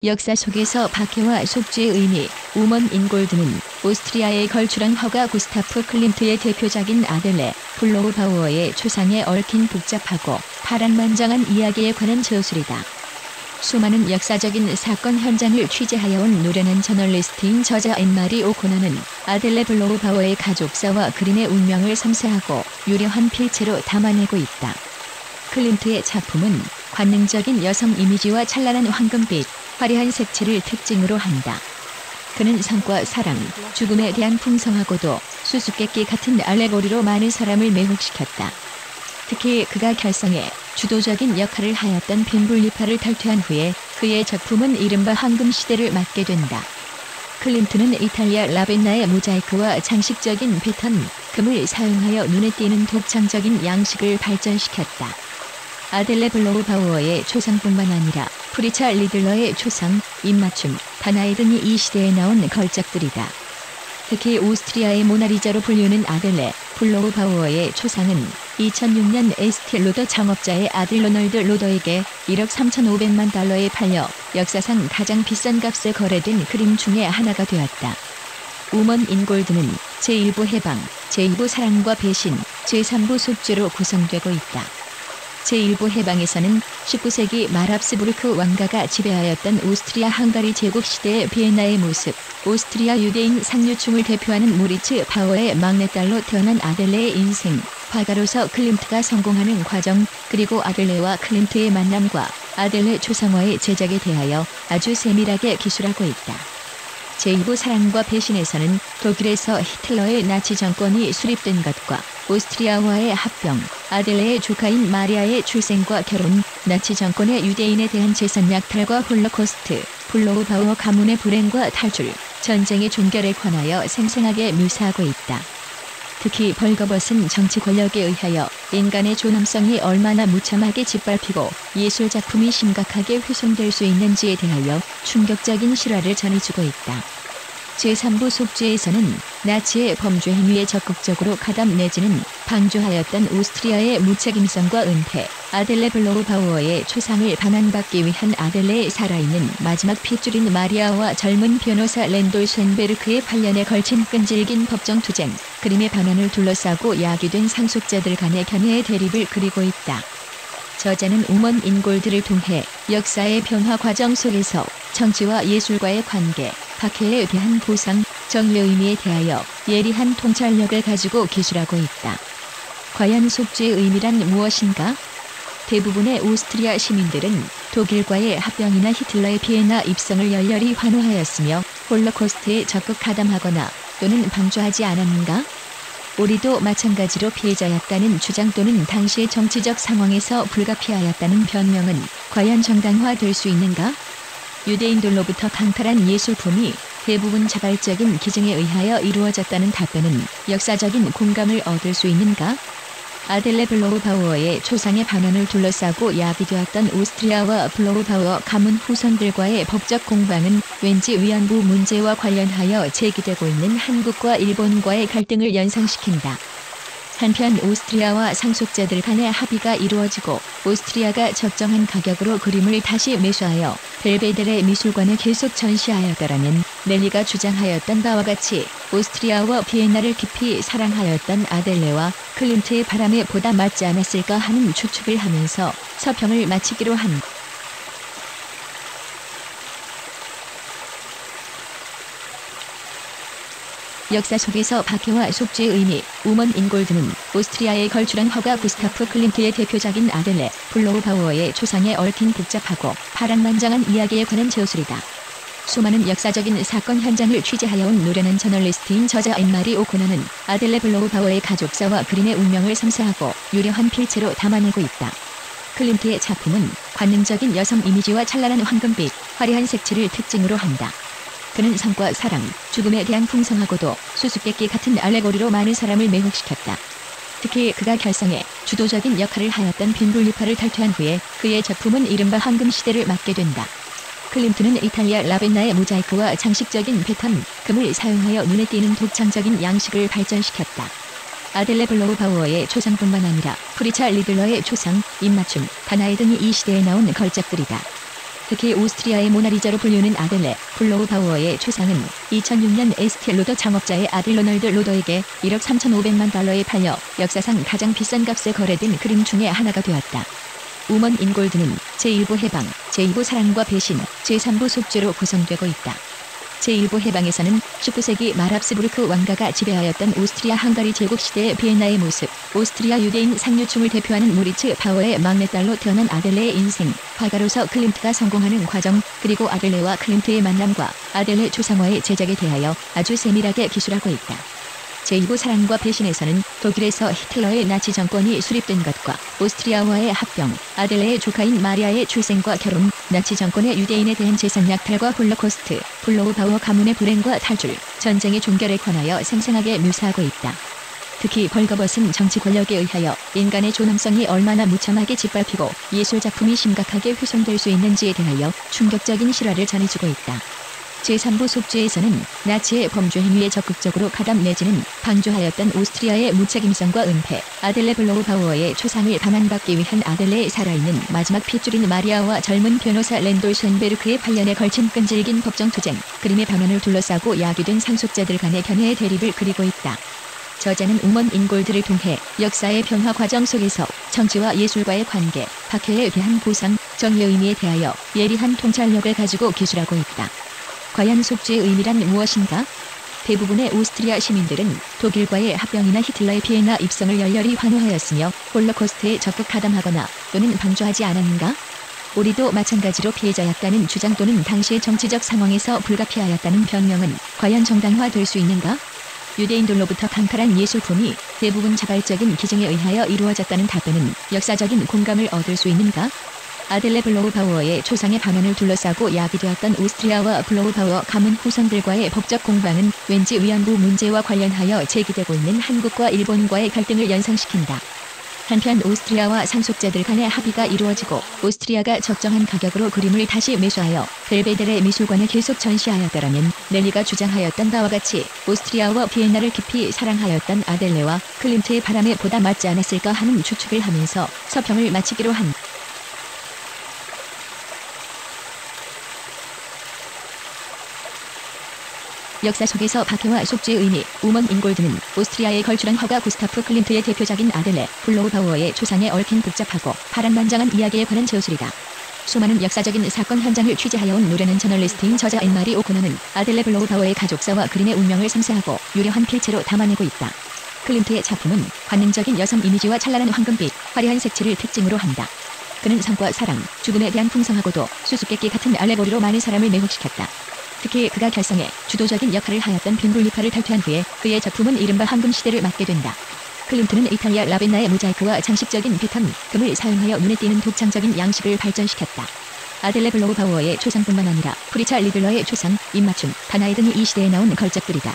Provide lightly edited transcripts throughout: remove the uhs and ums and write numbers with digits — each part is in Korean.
역사 속에서 박해와 속죄의 의미, 우먼 인골드는 오스트리아의 걸출한 화가 구스타프 클림트의 대표작인 아델레 블로우바우어의 초상에 얽힌 복잡하고 파란만장한 이야기에 관한 저술이다. 수많은 역사적인 사건 현장을 취재하여온 노련한 저널리스트인 저자 앤마리 오코너는 아델레 블로우바우어의 가족사와 그림의 운명을 섬세하고 유려한 필체로 담아내고 있다. 클림트의 작품은 관능적인 여성 이미지와 찬란한 황금빛, 화려한 색채를 특징으로 한다. 그는 성과 사랑, 죽음에 대한 풍성하고도 수수께끼 같은 알레고리로 많은 사람을 매혹시켰다. 특히 그가 결성에 주도적인 역할을 하였던 빈불리파를 탈퇴한 후에 그의 작품은 이른바 황금시대를 맞게 된다. 클림트는 이탈리아 라벤나의 모자이크와 장식적인 패턴, 금을 사용하여 눈에 띄는 독창적인 양식을 발전시켰다. 아델레 블로우바우어의 초상뿐만 아니라 프리차 리들러의 초상, 입맞춤, 다나이 등이 이 시대에 나온 걸작들이다. 특히 오스트리아의 모나리자로 불리는 아델레 블로우바우어의 초상은 2006년 에스티 로더 창업자의 아들 로널드 로더에게 1억 3,500만 달러에 팔려 역사상 가장 비싼 값에 거래된 그림 중에 하나가 되었다. 우먼 인골드는 제1부 해방, 제2부 사랑과 배신, 제3부 속죄로 구성되고 있다. 제1부 해방에서는 19세기 말 합스부르크 왕가가 지배하였던 오스트리아 헝가리 제국 시대의 비엔나의 모습, 오스트리아 유대인 상류층을 대표하는 모리츠 바우어의 막내딸로 태어난 아델레의 인생, 화가로서 클림트가 성공하는 과정, 그리고 아델레와 클림트의 만남과 아델레 초상화의 제작에 대하여 아주 세밀하게 기술하고 있다. 제2부 사랑과 배신에서는 독일에서 히틀러의 나치 정권이 수립된 것과 오스트리아와의 합병, 아델레의 조카인 마리아의 출생과 결혼, 나치 정권의 유대인에 대한 재산 약탈과 홀로코스트, 블로우바우어 가문의 불행과 탈출, 전쟁의 종결에 관하여 생생하게 묘사하고 있다. 특히 벌거벗은 정치 권력에 의하여 인간의 존엄성이 얼마나 무참하게 짓밟히고 예술 작품이 심각하게 훼손될 수 있는지에 대하여 충격적인 실화를 전해주고 있다. 제3부 속죄에서는 나치의 범죄 행위에 적극적으로 가담 내지는 방조하였던 오스트리아의 무책임성과 은폐, 아델레 블로우바우어의 초상을 반환받기 위한 아델레의 살아있는 마지막 핏줄인 마리아와 젊은 변호사 렌돌 쇤베르크의 8년에 걸친 끈질긴 법정 투쟁, 그림의 반환을 둘러싸고 야기된 상속자들 간의 견해의 대립을 그리고 있다. 저자는 우먼 인골드를 통해 역사의 변화 과정 속에서 정치와 예술과의 관계, 박해에 대한 보상, 정의의 의미에 대하여 예리한 통찰력을 가지고 기술하고 있다. 과연 속죄의 의미란 무엇인가? 대부분의 오스트리아 시민들은 독일과의 합병이나 히틀러의 비엔나 입성을 열렬히 환호하였으며 홀로코스트에 적극 가담하거나 또는 방조하지 않았는가? 우리도 마찬가지로 피해자였다는 주장 또는 당시의 정치적 상황에서 불가피하였다는 변명은 과연 정당화될 수 있는가? 유대인들로부터 강탈한 예술품이 대부분 자발적인 기증에 의하여 이루어졌다는 답변은 역사적인 공감을 얻을 수 있는가? 아델레 블로우바우어의 초상의 반환을 둘러싸고 야기되었던 오스트리아와 블로우바우어 가문 후손들과의 법적 공방은 왠지 위안부 문제와 관련하여 제기되고 있는 한국과 일본과의 갈등을 연상시킨다. 한편 오스트리아와 상속자들 간의 합의가 이루어지고 오스트리아가 적정한 가격으로 그림을 다시 매수하여 벨베데레 미술관에 계속 전시하였더라면 넬리가 주장하였던 바와 같이 오스트리아와 비엔나를 깊이 사랑하였던 아델레와 클림트의 바람에 보다 맞지 않았을까 하는 추측을 하면서 서평을 마치기로 한다. 역사 속에서 박해와 속죄의 의미, 우먼 인골드는 오스트리아의 걸출한 화가 구스타프 클림트의 대표작인 아델레 블로우바우어의 초상에 얽힌 복잡하고 파란만장한 이야기에 관한 저술이다. 수많은 역사적인 사건 현장을 취재하여온 노련한 저널리스트인 저자 앤마리 오코너는 아델레 블로우바우어의 가족사와 그림의 운명을 섬세하고 유려한 필체로 담아내고 있다. 클림트의 작품은 관능적인 여성 이미지와 찬란한 황금빛, 화려한 색채를 특징으로 한다. 그는 성과 사랑, 죽음에 대한 풍성하고도 수수께끼 같은 알레고리로 많은 사람을 매혹시켰다. 특히 그가 결성에 주도적인 역할을 하였던 빈불리파를 탈퇴한 후에 그의 작품은 이른바 황금시대를 맞게 된다. 클림트는 이탈리아 라벤나의 모자이크와 장식적인 패턴, 금을 사용하여 눈에 띄는 독창적인 양식을 발전시켰다. 아델레 블로우바우어의 초상뿐만 아니라 프리차 리들러의 초상, 입맞춤, 다나이 등이 이 시대에 나온 걸작들이다. 특히 오스트리아의 모나리자로 불리는 아델레 블로우바우어의 초상은 2006년 에스테 로더 창업자의 아들 로널드 로더에게 1억 3,500만 달러에 팔려 역사상 가장 비싼 값에 거래된 그림 중에 하나가 되었다. 우먼 인 골드는 제1부 해방, 제2부 사랑과 배신, 제3부 속죄로 구성되고 있다. 제1부 해방에서는 19세기 말 합스부르크 왕가가 지배하였던 오스트리아 헝가리 제국 시대의 비엔나의 모습, 오스트리아 유대인 상류층을 대표하는 모리츠 바우어의 막내딸로 태어난 아델레의 인생, 화가로서 클림트가 성공하는 과정, 그리고 아델레와 클림트의 만남과 아델레 초상화의 제작에 대하여 아주 세밀하게 기술하고 있다. 제2부 사랑과 배신에서는 독일에서 히틀러의 나치 정권이 수립된 것과 오스트리아와의 합병, 아델레의 조카인 마리아의 출생과 결혼, 나치 정권의 유대인에 대한 재산 약탈과 홀로코스트, 블로우바우어 가문의 불행과 탈출, 전쟁의 종결에 관하여 생생하게 묘사하고 있다. 특히 벌거벗은 정치 권력에 의하여 인간의 존엄성이 얼마나 무참하게 짓밟히고 예술 작품이 심각하게 훼손될 수 있는지에 대하여 충격적인 실화를 전해주고 있다. 제3부 속죄에서는 나치의 범죄 행위에 적극적으로 가담 내지는 방조하였던 오스트리아의 무책임성과 은폐, 아델레 블로우바우어의 초상을 반환받기 위한 아델레의 살아있는 마지막 핏줄인 마리아와 젊은 변호사 렌돌 쇤베르크의 8년에 걸친 끈질긴 법정 투쟁, 그림의 방안을 둘러싸고 야기된 상속자들 간의 견해의 대립을 그리고 있다. 저자는 우먼 인 골드를 통해 역사의 변화 과정 속에서 정치와 예술과의 관계, 박해에 대한 보상, 정의의 의미에 대하여 예리한 통찰력을 가지고 기술하고 있다. 과연 속죄의 의미란 무엇인가? 대부분의 오스트리아 시민들은 독일과의 합병이나 히틀러의 비엔나 입성을 열렬히 환호하였으며 홀로코스트에 적극 가담하거나 또는 방조하지 않았는가? 우리도 마찬가지로 피해자였다는 주장 또는 당시의 정치적 상황에서 불가피하였다는 변명은 과연 정당화될 수 있는가? 유대인들로부터 강탈한 예술품이 대부분 자발적인 기증에 의하여 이루어졌다는 답변은 역사적인 공감을 얻을 수 있는가? 아델레 블로우바우어의 초상의 반환을 둘러싸고 야기되었던 오스트리아와 블로우바우어 가문 후손들과의 법적 공방은 왠지 위안부 문제와 관련하여 제기되고 있는 한국과 일본과의 갈등을 연상시킨다. 한편 오스트리아와 상속자들 간의 합의가 이루어지고 오스트리아가 적정한 가격으로 그림을 다시 매수하여 벨베데레 미술관에 계속 전시하였더라면 넬리가 주장하였던 바와 같이 오스트리아와 비엔나를 깊이 사랑하였던 아델레와 클림트의 바람에 보다 맞지 않았을까 하는 추측을 하면서 서평을 마치기로 한다. 역사 속에서 박해와 속죄의 의미, 우먼 인 골드는 오스트리아의 걸출한 화가 구스타프 클림트의 대표작인 아델레 블로우바우어의 초상에 얽힌 복잡하고 파란만장한 이야기에 관한 저술이다. 수많은 역사적인 사건 현장을 취재하여온 노련한 저널리스트인 저자 앤마리 오코너는 아델레 블로우바우어의 가족사와 그림의 운명을 상세하고 유려한 필체로 담아내고 있다. 클림트의 작품은 관능적인 여성 이미지와 찬란한 황금빛, 화려한 색칠을 특징으로 한다. 그는 삶과 사랑, 죽음에 대한 풍성하고도 수수께끼 같은 알레고리로 많은 사람을 매혹시켰다. 특히 그가 결성해 주도적인 역할을 하였던 빈굴리파를 탈퇴한 후에 그의 작품은 이른바 황금시대를 맞게 된다. 클림트는 이탈리아 라벤나의 모자이크와 장식적인 비탐, 금을 사용하여 눈에 띄는 독창적인 양식을 발전시켰다. 아델레 블로우바우어의 초상뿐만 아니라 프리차 리들러의 초상, 입맞춤, 다나이 등이 이 시대에 나온 걸작들이다.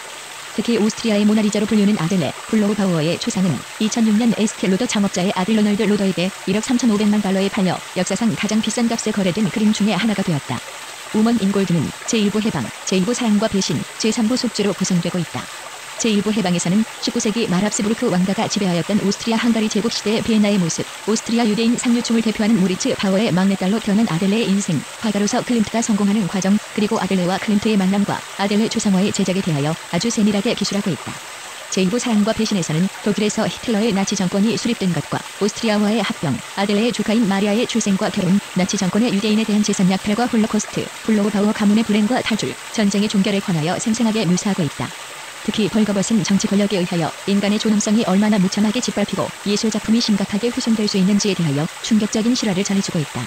특히 오스트리아의 모나리자로 불리는 아델레 블로우바우어의 초상은 2006년 에스테 로더 창업자의 아들 로널드 로더에게 1억 3,500만 달러에 팔려 역사상 가장 비싼 값에 거래된 그림 중에 하나가 되었다. 우먼 인 골드는 제1부 해방, 제2부 사랑과 배신, 제3부 속죄로 구성되고 있다. 제1부 해방에서는 19세기 말 합스부르크 왕가가 지배하였던 오스트리아 헝가리 제국 시대의 비엔나의 모습, 오스트리아 유대인 상류층을 대표하는 모리츠 바우어의 막내딸로 태어난 아델레의 인생, 화가로서 클림트가 성공하는 과정, 그리고 아델레와 클림트의 만남과 아델레 초상화의 제작에 대하여 아주 세밀하게 기술하고 있다. 제2부 사랑과 배신에서는 독일에서 히틀러의 나치 정권이 수립된 것과 오스트리아와의 합병, 아델레의 조카인 마리아의 출생과 결혼, 나치 정권의 유대인에 대한 재산 약탈과 홀로코스트, 블로우바우어 가문의 불행과 탈출, 전쟁의 종결에 관하여 생생하게 묘사하고 있다. 특히 벌거벗은 정치 권력에 의하여 인간의 존엄성이 얼마나 무참하게 짓밟히고 예술 작품이 심각하게 훼손될 수 있는지에 대하여 충격적인 실화를 전해주고 있다.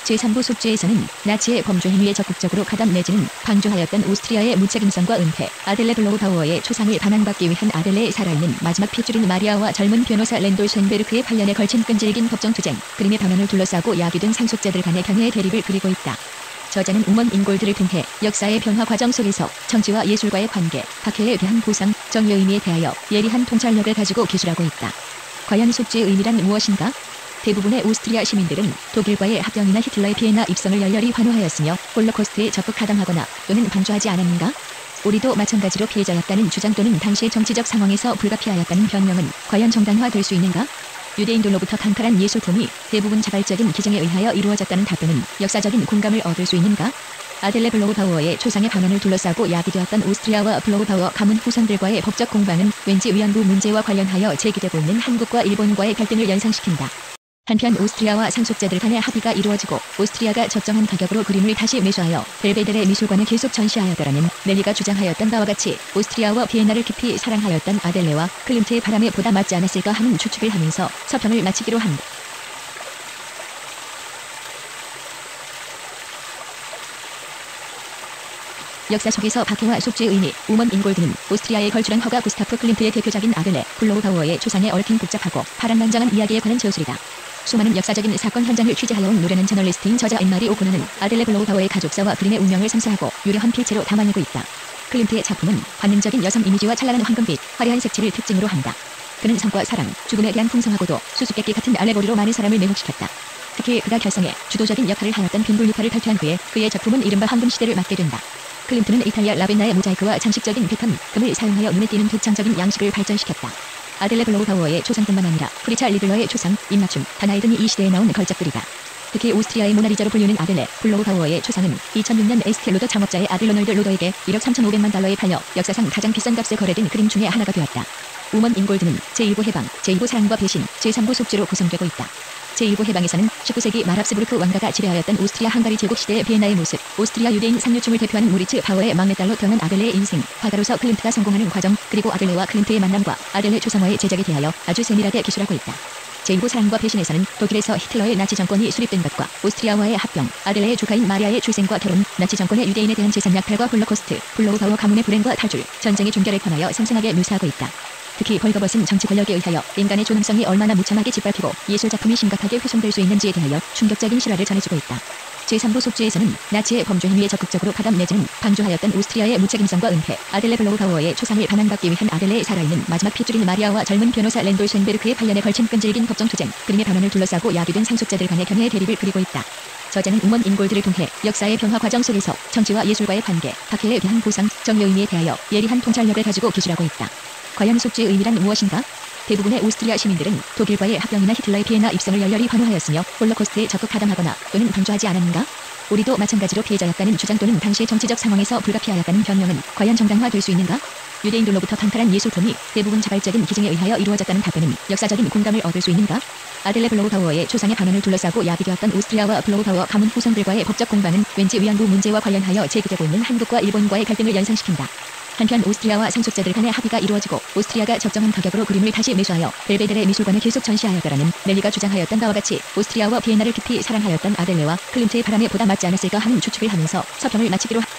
제3부 속죄에서는 나치의 범죄 행위에 적극적으로 가담 내지는 방조하였던 오스트리아의 무책임성과 은폐, 아델레 블로우바우어의 초상을 반환받기 위한 아델레의 살아있는 마지막 핏줄인 마리아와 젊은 변호사 렌돌 쇤베르크의 8년에 걸친 끈질긴 법정 투쟁, 그림의 방안을 둘러싸고 야기된 상속자들 간의 견해의 대립을 그리고 있다. 저자는 우먼 인 골드를 통해 역사의 변화 과정 속에서 정치와 예술과의 관계, 박해에 대한 보상, 정의의 의미에 대하여 예리한 통찰력을 가지고 기술하고 있다. 과연 속죄의 의미란 무엇인가? 대부분의 오스트리아 시민들은 독일과의 합병이나 히틀러의 비엔나 입성을 열렬히 환호하였으며 홀로코스트에 적극 가담하거나 또는 방조하지 않았는가? 우리도 마찬가지로 피해자였다는 주장 또는 당시의 정치적 상황에서 불가피하였다는 변명은 과연 정당화될 수 있는가? 유대인들로부터 강탈한 예술품이 대부분 자발적인 기증에 의하여 이루어졌다는 답변은 역사적인 공감을 얻을 수 있는가? 아델레 블로우바우어의 초상의 반환을 둘러싸고 야기되었던 오스트리아와 블로우바우어 가문 후손들과의 법적 공방은 왠지 위안부 문제와 관련하여 제기되고 있는 한국과 일본과의 갈등을 연상시킨다. 한편 오스트리아와 상속자들 간의 합의가 이루어지고 오스트리아가 적정한 가격으로 그림을 다시 매수하여 벨베데레 미술관에 계속 전시하였더라면 넬리가 주장하였던 바와 같이 오스트리아와 비엔나를 깊이 사랑하였던 아델레와 클림트의 바람에 보다 맞지 않았을까 하는 추측을 하면서 서평을 마치기로 한다. 역사 속에서 박해와 속죄의 의미, 우먼 인골드는 오스트리아에 걸출한 허가 구스타프 클림트의 대표작인 아델레 블로우바우어의 초상에 얽힌 복잡하고 파란만장한 이야기에 관한 저술이다. 수많은 역사적인 사건 현장을 취재하여온 노련한 저널리스트인 저자 앤마리 오코너는 아델레 블로우바우어의 가족사와 그림의 운명을 섬세하고 유려한 필체로 담아내고 있다. 클림트의 작품은 관능적인 여성 이미지와 찬란한 황금빛, 화려한 색채를 특징으로 한다. 그는 성과 사랑, 죽음에 대한 풍성하고도 수수께끼 같은 알레고리로 많은 사람을 매혹시켰다. 특히 그가 결성에 주도적인 역할을 하였던 빈볼리파를 탈퇴한 후에 그의 작품은 이른바 황금시대를 맞게 된다. 클림트는 이탈리아 라벤나의 모자이크와 장식적인 패턴, 금을 사용하여 눈에 띄는 독창적인 양식을 발전시켰다. 아델레 블로우바우어의 초상뿐만 아니라 프리차 리들러의 초상, 입맞춤, 다나이 등이 이 시대에 나온 걸작들이다. 특히 오스트리아의 모나리자로 불리는 아델레 블로우바우어의 초상은 2006년 에스테 로더 창업자의 아들 로널드 로더에게 1억 3,500만 달러에 팔려 역사상 가장 비싼 값에 거래된 그림 중에 하나가 되었다. 우먼 인골드는 제1부 해방, 제2부 사랑과 배신, 제3부 속죄로 구성되고 있다. 제1부 해방에서는 19세기 말 합스부르크 왕가가 지배하였던 오스트리아 헝가리 제국 시대의 비엔나의 모습, 오스트리아 유대인 상류층을 대표하는 모리츠 바우어의 막내딸로 태어난 아델레의 인생, 화가로서 클림트가 성공하는 과정, 그리고 아델레와 클림트의 만남과 아델레 초상화의 제작에 대하여 아주 세밀하게 기술하고 있다. 제2부 사랑과 배신에서는 독일에서 히틀러의 나치 정권이 수립된 것과 오스트리아와의 합병, 아델레의 조카인 마리아의 출생과 결혼, 나치 정권의 유대인에 대한 재산 약탈과 홀로코스트, 블로우바우어 가문의 불행과 탈출, 전쟁의 종결을 포함하여 생생하게 묘사하고 있다. 특히 벌거벗은 정치 권력에 의하여 인간의 존엄성이 얼마나 무참하게 짓밟히고 예술작품이 심각하게 훼손될 수 있는지에 대하여 충격적인 실화를 전해주고 있다. 제3부 속죄에서는 나치의 범죄 행위에 적극적으로 가담 내지는 방조하였던 오스트리아의 무책임성과 은폐, 아델레 블로우바우어의 초상을 반환받기 위한 아델레의 살아있는 마지막 핏줄인 마리아와 젊은 변호사 렌돌 쉔베르크의 8년에 걸친 끈질긴 법정 투쟁, 그림의 반환을 둘러싸고 야기된 상속자들 간의 견해의 대립을 그리고 있다. 저자는 우먼 인골드를 통해 역사의 변화 과정 속에서 정치와 예술과의 관계, 박해에 대한 보상, 정의 의미에 대하여 예리한 통찰력을 가지고 기술하고 있다. 과연 속죄의 의미란 무엇인가? 대부분의 오스트리아 시민들은 독일과의 합병이나 히틀러의 피해나 입성을 열렬히 환호하였으며 홀로코스트에 적극 가담하거나 또는 방조하지 않았는가? 우리도 마찬가지로 피해자였다는 주장 또는 당시 정치적 상황에서 불가피하였다는 변명은 과연 정당화될 수 있는가? 유대인들로부터 강탈한 예술품이 대부분 자발적인 기증에 의하여 이루어졌다는 답변은 역사적인 공감을 얻을 수 있는가? 아델레 블로우바우어의 초상의 반환을 둘러싸고 야기되었던 오스트리아와 블로우바우어 가문 후손들과의 법적 공방은 왠지 위안부 문제와 관련하여 제기되고 있는 한국과 일본과의 갈등을 연상시킨다. 한편 오스트리아와 상속자들 간의 합의가 이루어지고 오스트리아가 적정한 가격으로 그림을 다시 매수하여 벨베데레 미술관에 계속 전시하였더라면 넬리가 주장하였던 바와 같이 오스트리아와 비엔나를 깊이 사랑하였던 아델레와 클림트의 바람에 보다 맞지 않았을까 하는 추측을 하면서 서평을 마치기로 한다.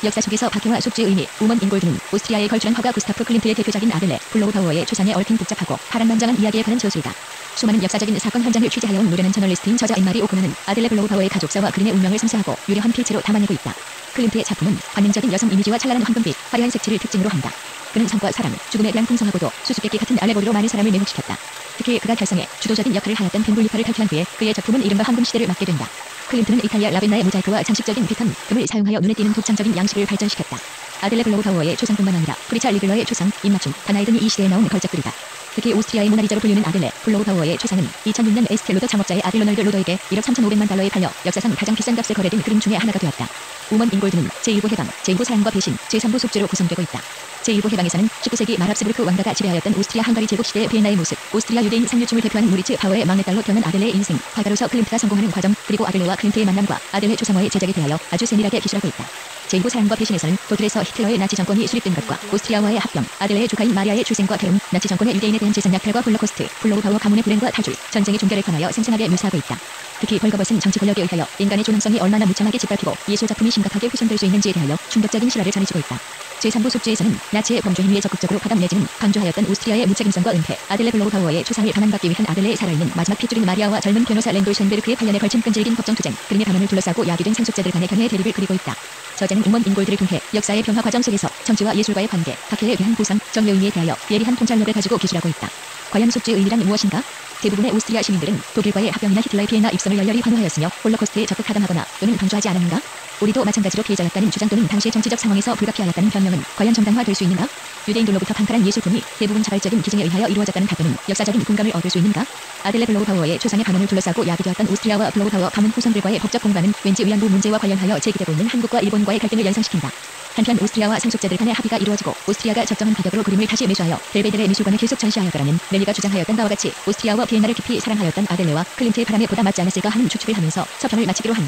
역사 속에서 박해와 속죄의 의미, 우먼 인골드는 오스트리아에 걸출한 허가 구스타프 클림트의 대표작인 아델레 블로우바우어의 초상에 얽힌 복잡하고 파란만장한 이야기에 관한 저술이다. 수많은 역사적인 사건 현장을 취재하여온 노련한 저널리스트인 저자 앤마리 오코너는 아델레 블로우바우어의 가족사와 그림의 운명을 섬세하고 유려한 필체로 담아내고 있다. 클림트의 작품은 관능적인 여성 이미지와 찬란한 황금빛, 화려한 색채를 특징으로 한다. 그는 성과 사랑, 죽음에 대한 풍성하고도 수수께끼 같은 알레고리로 많은 사람을 매혹시켰다. 특히 그가 결성에 주도적인 역할을 하였던 빈볼리파를 탈퇴한 후에 그의 작품은 이른바 황금시대를 맞게 된다. 클림트는 이탈리아 라벤나의 모자이크와 장식적인 패턴, 금을 사용하여 눈에 띄는 독창적인 양식을 발전시켰다. 아델레 블로우바우어의 초상뿐만 아니라 프리차 리들러의 초상, 입맞춤, 다나이 등이 이 시대에 나온 걸작들이다. 특히 오스트리아의 모나리자로 불리는 아델레 블로우바우어의 초상은 2006년 에스테 로더 창업자의 아들 로널드 로더에게 1억 3,500만 달러에 팔려 역사상 가장 비싼 값에 거래된 그림 중에 하나가 되었다. 우먼 인골드는 제1부 해방, 제2부 사랑과 배신, 제3부 속죄로 구성되고 있다. 제1부 해방에서는 19세기 말 합스부르크 왕가가 지배하였던 오스트리아 헝가리 제국 시대의 비엔나의 모습, 오스트리아 유대인 상류층을 대표하는 모리츠 바우어의 막내딸로 태어난 아델레의 인생, 화가로서 클림트가 성공하는 과정, 그리고 아델레와 클림트의 만남과 아델레 초상화의 제작에 대하여 아주 세밀하게 기술하고 있다. 제2부 사랑과 배신에서는 독일에서 히틀러의 나치 정권이 수립된 것과 오스트리아와의 합병, 아델레의 조카인 마리아의 출생과 결혼, 나치 정권의 유대인에 대한 재산 약탈과 홀로코스트, 블로우바우어 가문의 불행과 탈출, 전쟁의 종결을 관하여 생생하게 묘사하고 있다. 특히 벌거벗은 정치 권력에 의하여 인간의 존엄성이 얼마나 무참하게 짓밟히고 예술작품이 심각하게 훼손될 수 있는지에 대하여 충격적인 실화를 전해주고 있다. 제3부 속죄에서는 나치의 범죄 행위에 적극적으로 가담 내지는 방조하였던 오스트리아의 무책임성과 은폐, 아델레 블로우바우어의 초상을 반환받기 위한 아델레의 살아있는 마지막 핏줄인 마리아와 젊은 변호사 렌돌 쉔베르크의 8년에 걸친 끈질긴 법정 투쟁, 그림의 반환을 둘러싸고 야기된 상속자들 간의 견해의 대립을 그리고 있다. 저자는 우먼 인골드를 통해 역사의 변화 과정 속에서 정치와 예술과의 관계, 박해에 대한 보상, 정의 의미에 대하여 예리한 통찰력을 가지고 기술하고 있다. 과연 속죄의 의미란 무엇인가? 대부분의 오스트리아 시민들은 독일과의 합병이나 히틀러의 피해나 입성을 열렬히 환호하였으며 홀로코스트에 적극 가담하거나 또는 방조하지 않았는가? 우리도 마찬가지로 피해자였다는 주장 또는 당시의 정치적 상황에서 불가피하였다는 변명은 과연 정당화될 수 있는가? 유대인들로부터 강탈한 예술품이 대부분 자발적인 기증에 의하여 이루어졌다는 답변은 역사적인 공감을 얻을 수 있는가? 아들레 블로우바우어의 초상의 반환을 둘러싸고 야기되었던 오스트리아와 블로우바우어 가문 후손들과의 법적 공방은 왠지 위안부 문제와 관련하여 제기되고 있는 한국과 일본과의 갈등을 연상시킨다. 한편 오스트리아와 상속자들 간의 합의가 이루어지고 오스트리아가 적정한 가격으로 그림을 다시 매수하여 벨베데레 미술관에 계속 전시하였더라면 넬리가 주장하였던 바와 같이 오스트리아와 비엔나를 깊이 사랑하였던 아델레와 클림트의 바람에 보다 맞지 않았을까 하는 추측을 하면서 서평을 마치기로 한.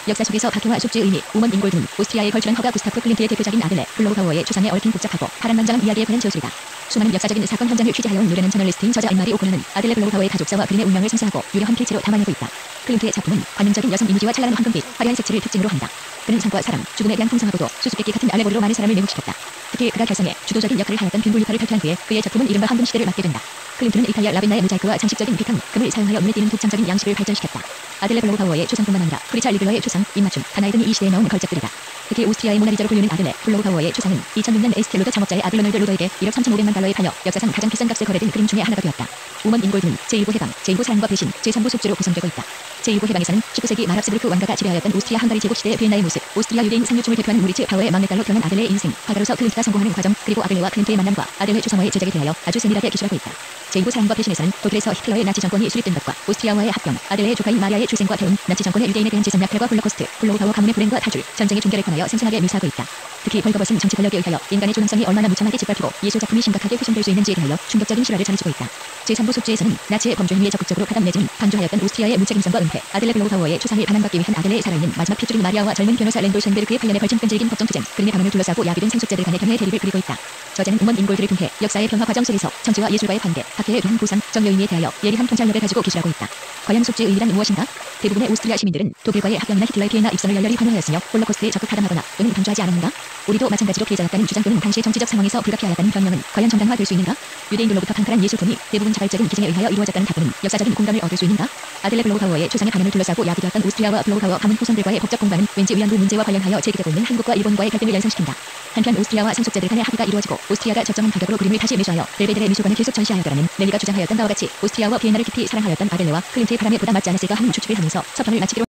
역사 속에서 박해와 속죄의 의미, 우먼 인골드는 오스트리아의 걸출한 허가 구스타프 클림트의 대표작인 아들레 블로우바우어의 초상에 얽힌 복잡하고 파란만장한 이야기에 관한 저술이다. 수많은 역사적인 사건 현장을 취재하여온 노련한 저널리스트인 저자 앤마리 오코너는 아들레 블로우바우어의 가족사와 그림의 운명을 상상하고 유려한 필체로 담아내고 있다. 클림트의 작품은 관용적인 여성 이미지와 찬란한 황금빛, 화려한 색칠을 특징으로 한다. 그는 삶과 사람, 죽음에 대한 풍성하고도 수수께끼 같은 알레고리로 많은 사람을 매혹시켰다. 특히 그가 결성에 주도적인 역할을 하였던 빈볼리터를 발표한 후에 그의 작품은 이른바 황금 시대를 맞게 된다. 클림트는 이탈리아 라벤나의 모자이크와 장식적인 비판, 금을 사용하여 눈에 띄는 독창적인 양식을 발전시켰다. 아들레 블로우바우어의 초상뿐만 아니라 프리차 리글러의 초상, 입맞춤, 가나이 등이 이 시대에 나온 걸작들이다. 특히 오스트리아의 모나리자로 불리는 아들레 블로우바우어의 초상은 2006년 에스텔로더 창업자의 아들 로널드 로더에게 1억 3,500만 달러에 팔려 역사상 가장 비싼 값에 거래된 그림 중에 하나가 되었다. 우먼 인골드는 제1부 해방, 제2부 사랑과 배신, 제3부 속죄로 구성되고 있다. 제1부 해방에서는 19세기 말 합스부르크 왕가가 지배하였던 오스트리아 헝가리 제국 시대의 비엔나의 모습, 오스트리아 유대인 상류층을 대표하는 무리츠 바우의 막내딸로 태어난 아들레의 인생, 화가로서 클림트가 성공하는 과정, 그리고 아들레와 클림트의 만남과 아들레 초상화의 제작에 대하여 아주 세밀하게 기술하고 있다. 제2부 사랑과 배신에서는 독일에서 히틀러의 나치 정권이 수립된 것과 오스트리아와의 합병, 아들레의 조카인 마리아의 출생과 태움, 나치 정권의 유대인에 대한 재산 약탈과 홀로코스트, 블로우바우어 가문의 불행과 탈출, 전쟁의 종결에 관하여 생생하게 묘사하고 있다. 특히 벌거벗은 정치 권력에 의하여 인간의 존엄성이 얼마나 무참하게 짓밟히고 예술작품이 심각하게 훼손될 수 있는지에 대하여 충격적인 실화를 전해주고 있다. 제3부 속죄에서는 나치의 범죄 행위에 적극적으로 가담 내지는 방조하였던 오스트리아의 무책임성과 은폐, 아들레 블로우바우어의 초상을 반환받기 위한 아들레의 살아있는 마지막 핏줄인 마리아와 젊은 변호사 렌도 셴베르크의 8년의 벌침 끈질긴 법정 투쟁, 그림의 반환을 둘러싸고 야기된 상속자들 간의 견해의 대립을 그리고 있다. 저자는 우먼 인골드를 통해 역사의 변화 과정 속에서 정치와 예술과의 관계, 학회에 대한 보상, 정여의미에 대하여 예리한 통찰력을 가지고 기술하고 있다. 과연 속죄의 의미란 무엇인가? 대부분의 오스트리아 시민들은 독일과의 합병이나 히틀러의 피해나 입선을 열렬히 환호하였으며 홀로코스트에 적극 가담하거나 또는 방조하지 않았는가? 우리도 마찬가지로 피해자였다는 주장 또는 당시의 정치적 상황에서 불가피하였다는 변명은 과연 정당화될 수 있는가? 유대인들로부터 강탈한 예술품이 대부분 자발적인 기증에 의하여 이루어졌다는 답변은 역사적인 공감을 얻을 수 있는가? 아들레 블로우바우어의 초상의 반환을 둘러싸고 야기되었던 오스트리아와 블로우바우어 가문 후손들과의 법적 공방은 왠지 위안부 문제와 관련하여 제기되고 있는 한국과 일본과의 갈등을 연상시킨다. 한편 오스트리아와 상속자들 간의 합의가 이루어지고 오스트리아가 적정한 가격으로 그림을 다시 매수하여 벨베데레 미술관에 계속 전시하였더라면 넬리가 주장하였던 바와 같이 오스트리아와 비엔나를 깊이 사랑하였던 아델레와 클림트의 바람에 보다 맞지 않았을까 하는 추측을 하면서 서평을 마치기로